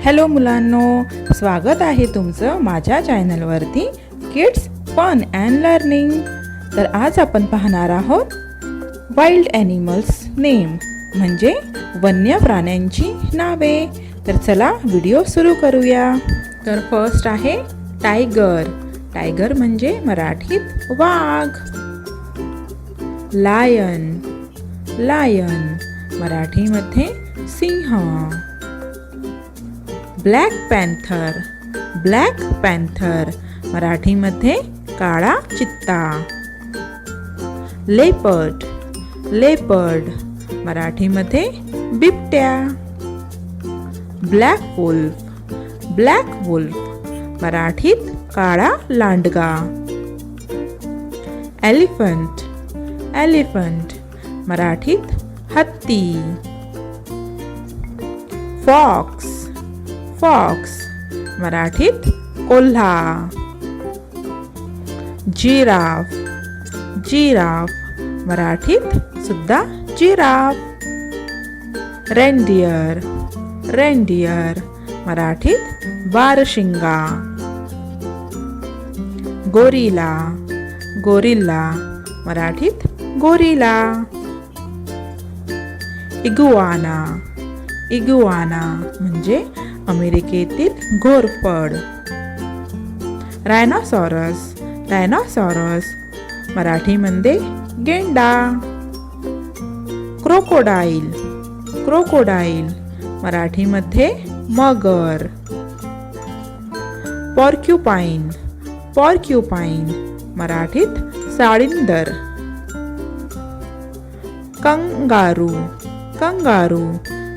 Hello मुलांनो, स्वागत आहे तुमचं माझ्या चॅनलवरती किड्स फन अँड लर्निंग। तर आज आपण पाहणार आहोत वाइल्ड ॲनिमल्स नेम म्हणजे वन्य प्राण्यांची नावे। तर चला व्हिडिओ सुरू करूया। तर फर्स्ट आहे टायगर। टायगर म्हणजे मराठीत वाघ। लायन। लायन मराठीमध्ये सिंह। Black panther. ब्लॅक पॅन्थर मराठीमध्ये काळा चित्ता। लेपर्ड। लेपर्ड मराठीमध्ये बिबट्या। Black wolf. ब्लॅक वुल्फ मराठीत काळा लांडगा। एलिफंट। एलिफंट मराठीत हत्ती। फॉक्स। फॉक्स मराठीत कोल्हा। जिराफ। जिराफ मराठीत सुद्धा जिराफ। रेनडियर। रेनडियर मराठीत बारशिंगा। गोरिला। गोरिल्ला मराठीत गोरिला। इगुआना। इगुआना म्हणजे अमेरिकेतील घोरपड। रायनोसॉरस। रायनोसॉरस मराठीमध्ये गेंडा। क्रोकोडाईल। क्रोकोडाईल मराठीमध्ये मगर। पॉर्क्युपाइन। पॉर्क्युपाइन मराठीत साळींदर। कंगारू। कंगारू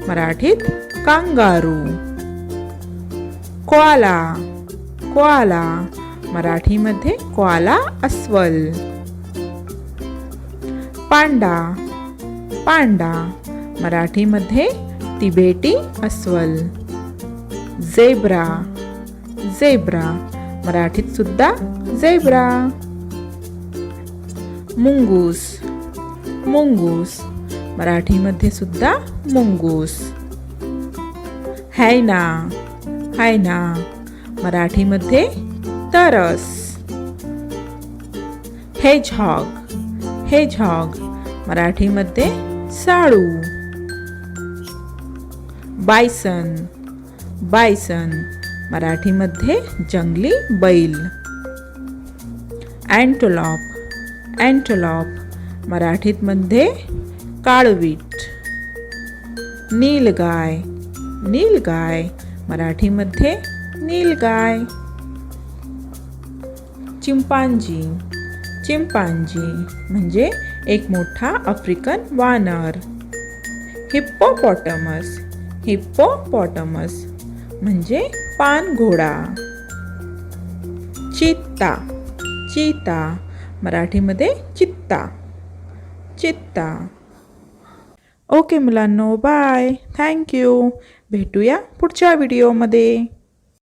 मराठीत कांगारू। कोआला। कोआला मराठीमध्ये कोआला अस्वल। पांडा। पांडा मराठीमध्ये तिबेटी अस्वल। झेब्रा। झेब्रा मराठीत सुद्धा झेब्रा। मुंगूस। मुंगूस मराठीमध्ये सुद्धा मुंगूस। हैना। हैना मराठीमध्ये तरस। हेजहॉग। हेजहॉग मराठीमध्ये साळू। बायसन। बायसन मराठीमध्ये जंगली बैल। अँटोलॉप। अँटोलॉप मराठीमध्ये काळवीट। नीलगाय। नीलगाय मराठीमध्ये नीलगाय। चिंपांजी। चिंपांजी म्हणजे एक मोठा आफ्रिकन वानर। हिप्पोपॉटमस। हिप्पोपॉटमस म्हणजे पानघोडा। चित्ता। चित्ता मराठीमध्ये चित्ता। चित्ता। ओके मुलांनो, बाय, थँक्यू। भेटूया पुढच्या व्हिडिओमध्ये।